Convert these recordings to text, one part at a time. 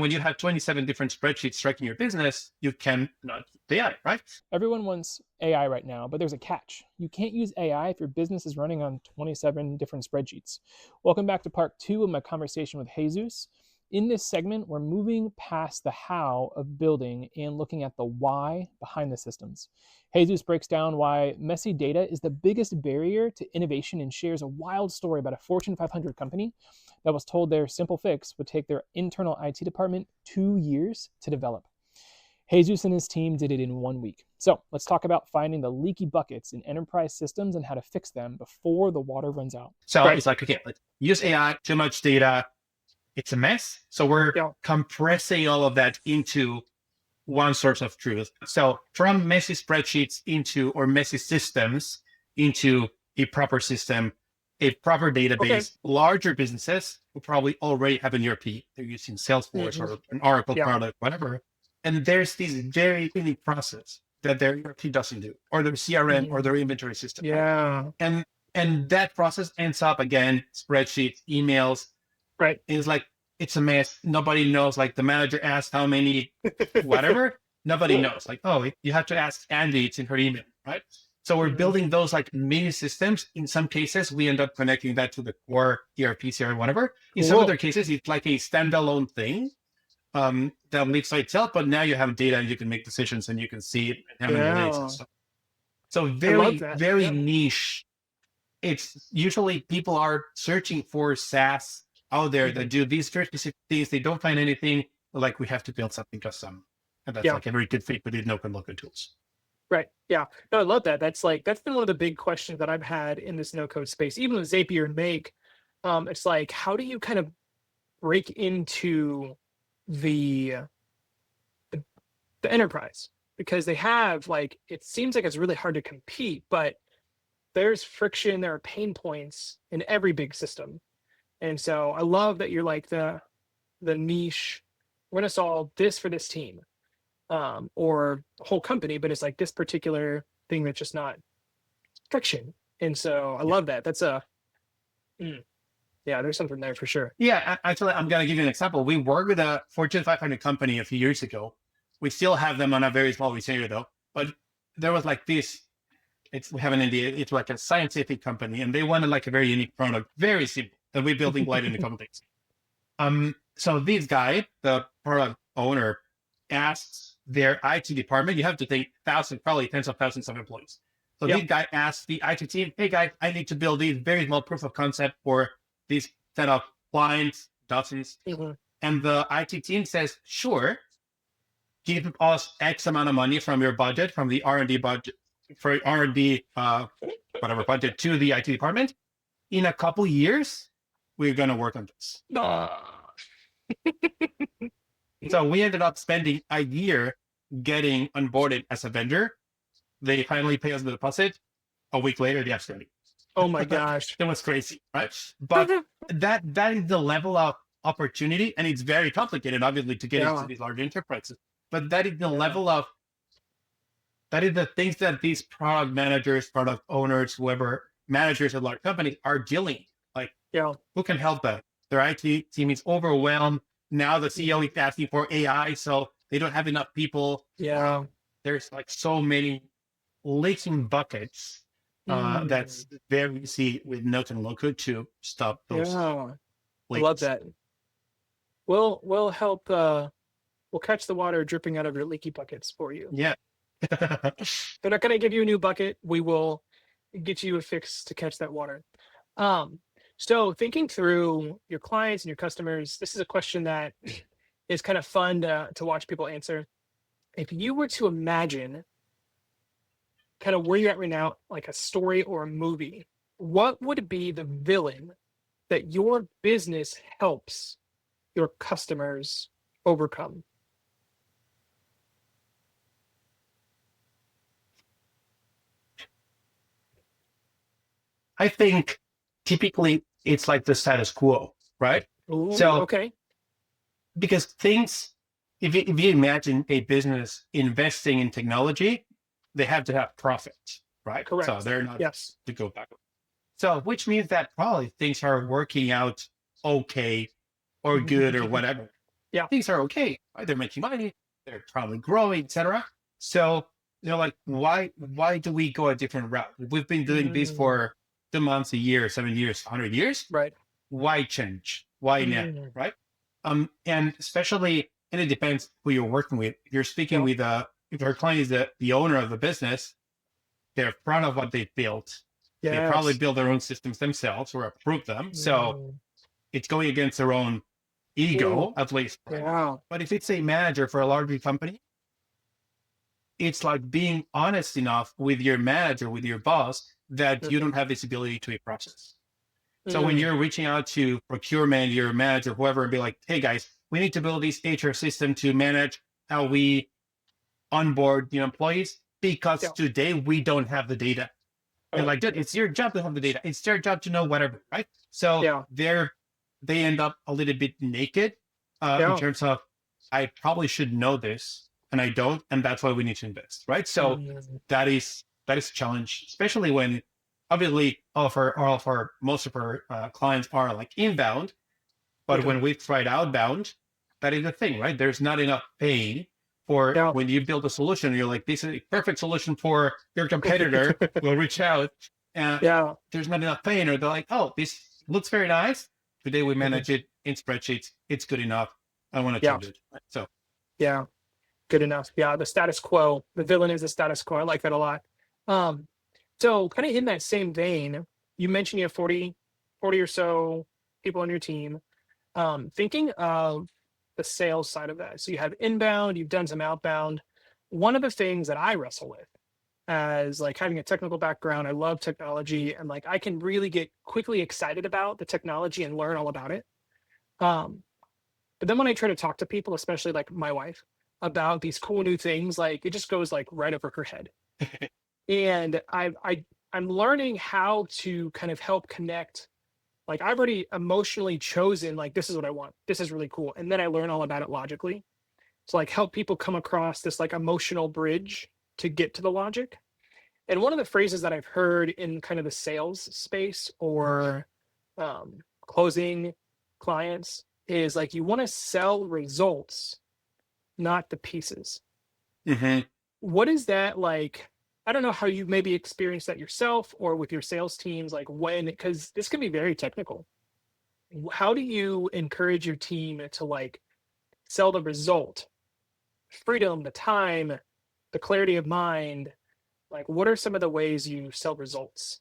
When you have 27 different spreadsheets tracking your business, you can not use AI, right? Everyone wants AI right now, but there's a catch. You can't use AI if your business is running on 27 different spreadsheets. Welcome back to part 2 of my conversation with Jesus. In this segment, we're moving past the how of building and looking at the why behind the systems. Jesus breaks down why messy data is the biggest barrier to innovation and shares a wild story about a Fortune 500 company that was told their simple fix would take their internal IT department 2 years to develop. Jesus and his team did it in 1 week. So let's talk about finding the leaky buckets in enterprise systems and how to fix them before the water runs out. So It's like, okay, let's use AI, too much data. It's a mess. So we're compressing all of that into one source of truth. So from messy spreadsheets or messy systems into a proper system, a proper database. Larger businesses will probably already have an ERP. They're using Salesforce or an Oracle product, whatever. And there's this very cleaning process that their ERP doesn't do, or their CRM or their inventory system. Yeah. And that process ends up, again, spreadsheets, emails. Right. It's like, it's a mess. Nobody knows. Like, the manager asked how many, whatever. Nobody knows. Like, oh, you have to ask Andy. It's in her email, right? So we're building those like mini systems. In some cases, we end up connecting that to the core ERP, CRM, whatever. In some other cases, it's like a standalone thing that lives by itself. But now you have data and you can make decisions and you can see it and how many days and stuff. So very niche. It's usually people are searching for SaaS out there that do these very specific things. They don't find anything, like we have to build something custom. And that's like a very good fit with no-code low-code tools. Right. Yeah. No, I love that. That's been one of the big questions that I've had in this no-code space, even with Zapier and Make. It's like, how do you kind of break into the enterprise? Because they have, like, it seems like it's really hard to compete, but there's friction, there are pain points in every big system. And so I love that you're like the niche, we're gonna solve this for this team, or whole company, but it's like this particular thing that's just not friction. And so I love that. That's there's something there for sure. Yeah, actually, I'm going to give you an example. We worked with a Fortune 500 company a few years ago. We still have them on a very small retainer though, but there was like this, we have an NDA, it's like a scientific company, and they wanted like a very unique product, very simple, that we built in Glide in a couple days. So this guy, the product owner, asked their IT department, you have to think thousands, probably tens of thousands of employees. So this guy asked the IT team, hey guys, I need to build these very small proof of concept for these set of clients, dozens. And the IT team says, sure, give us X amount of money from your budget, from the R&D budget, for R&D, whatever budget, to the IT department. In a couple years, we're going to work on this. So we ended up spending a year getting onboarded as a vendor. They finally pay us the deposit. A week later, they actually. Oh my gosh. It was crazy, right? But that is the level of opportunity, and it's very complicated, obviously, to get into these large enterprises. But that is the level of, that is the things that these product managers, product owners, whoever, managers of large companies are dealing. Like, who can help them? Their IT team is overwhelmed. Now the CEO is asking for AI, so they don't have enough people. There's like so many leaking buckets. That's very easy with no-code and low-code to stop those. I love that. We'll help. We'll catch the water dripping out of your leaky buckets for you. Yeah. They're not going to give you a new bucket. We will get you a fix to catch that water. So thinking through your clients and your customers, this is a question that is kind of fun to watch people answer. If you were to imagine kind of where you're at right now, like a story or a movie, what would be the villain that your business helps your customers overcome? I think typically it's like the status quo, right? Ooh, so, okay. Because things, if you imagine a business investing in technology, they have to have profit, right? Correct. So they're not to go back. So, which means that probably things are working out okay or good or whatever. Yeah. things are okay, right? They're making money, they're probably growing, etc. So they're like, why do we go a different route? We've been doing this Mm, for 2 months, a year, 7 years, 100 years. right. Why change? Why now? Mm, Right? And especially, and it depends who you're working with. If you're speaking yeah. with if your client is the owner of the business, they're proud of what they built. They probably Yes. build their own systems themselves or approve them. So Mm, it's going against their own ooh, ego, at least, right? yeah. But if it's a manager for a larger company, it's like being honest enough with your manager, with your boss, that you Mhm. don't have visibility to a process. So when Mm, you're reaching out to procurement, your manager, whoever, and be like, hey guys, we need to build this HR system to manage how we onboard new employees because yeah. today we don't have the data. And like, dude, it's your job to have the data. It's their job to know whatever, right? So Yeah. they end up a little bit naked in Yeah. terms of I probably should know this and I don't, and that's why we need to invest, right? So Mm, that is a challenge, especially when obviously all of our most of our clients are like inbound, but mhm. when we tried outbound, that is the thing, right? There's not enough pain for Yeah. when you build a solution. You're like, this is a perfect solution for your competitor. We'll reach out. And Yeah. there's not enough pain, or they're like, oh, this looks very nice. Today we Mhm. manage it in spreadsheets. It's good enough. I want to Yeah. change it. So Yeah. Good enough. Yeah. The status quo. The villain is the status quo. I like that a lot. Um, so kind of in that same vein, you mentioned you have 40 or so people on your team. Thinking of the sales side of that. So you have inbound, you've done some outbound. One of the things that I wrestle with as like having a technical background, I love technology and like I can really get quickly excited about the technology and learn all about it. Um, but then when I try to talk to people, especially like my wife, about these cool new things, like it just goes like right over her head. And I'm learning how to kind of help connect. Like I've already emotionally chosen like this is what I want. This is really cool. And then I learn all about it logically. So like help people come across this like emotional bridge to get to the logic. And one of the phrases that I've heard in kind of the sales space or closing clients is like you want to sell results, not the pieces. mhm. What is that like? I don't know how you maybe experienced that yourself or with your sales teams, like when, because this can be very technical. How do you encourage your team to like sell the result, freedom, the time, the clarity of mind? Like, what are some of the ways you sell results?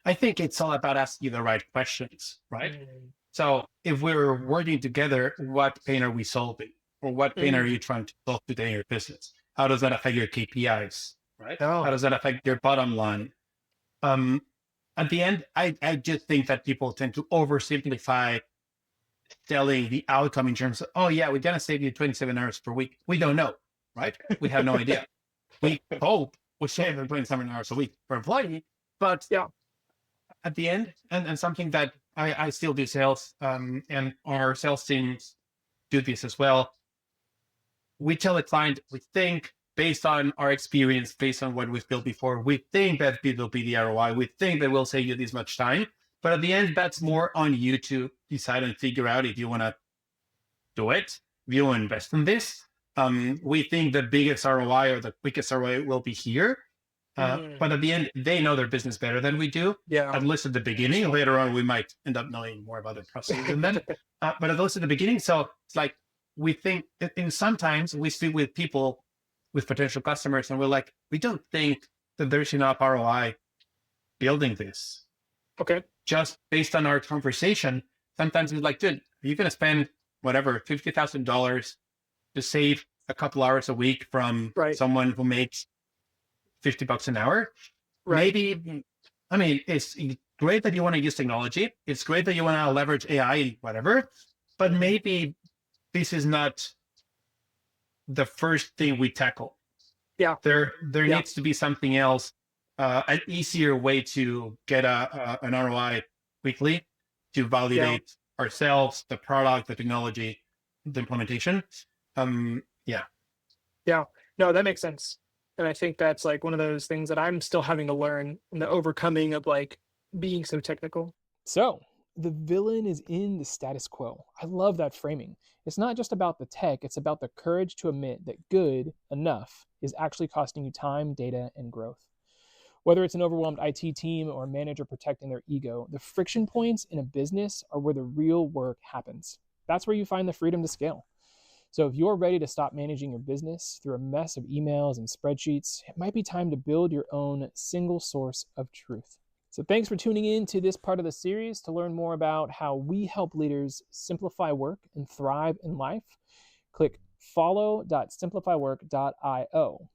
I think it's all about asking the right questions, right? Mm, So if we're working together, what pain are we solving? Or what pain are mm, you trying to solve today in your business? How does that affect your KPIs? Right? How oh, does that affect your bottom line? Um, at the end, I just think that people tend to oversimplify selling the outcome in terms of, oh yeah, we're gonna save you 27 hours per week. We don't know, right? We have no idea. We hope we save them 27 hours a week per employee, but yeah. at the end, and something that I still do sales, and our sales teams do this as well. We tell the client, we think based on our experience, based on what we've built before, we think that it will be the ROI. We think that we'll save you this much time. But at the end, that's more on you to decide and figure out if you want to do it, if you want to invest in this. We think the biggest ROI or the quickest ROI will be here. Mm, But at the end, they know their business better than we do, yeah. at least at the beginning. Later on, we might end up knowing more about the processes than them. But at least at the beginning, so it's like we think, and sometimes we speak with people, with potential customers, and we're like, we don't think that there's enough ROI building this. Okay. Just based on our conversation, sometimes we're like, dude, you're going to spend whatever, $50,000 to save a couple hours a week from Right. someone who makes $50 an hour. Right. Maybe, I mean, it's great that you want to use technology. It's great that you want to leverage AI, whatever, but Mhm. maybe this is not the first thing we tackle. Yeah. There Yeah. needs to be something else, an easier way to get an ROI quickly, to Yeah. validate ourselves, the product, the technology, the implementation. Yeah. Yeah. No, that makes sense. And I think that's like one of those things that I'm still having to learn in the overcoming of like being so technical. So the villain is in the status quo. I love that framing. It's not just about the tech, it's about the courage to admit that good enough is actually costing you time, data, and growth. Whether it's an overwhelmed IT team or a manager protecting their ego, the friction points in a business are where the real work happens. That's where you find the freedom to scale. So if you're ready to stop managing your business through a mess of emails and spreadsheets, it might be time to build your own single source of truth. So thanks for tuning in to this part of the series. To learn more about how we help leaders simplify work and thrive in life, click follow.simplifywork.io.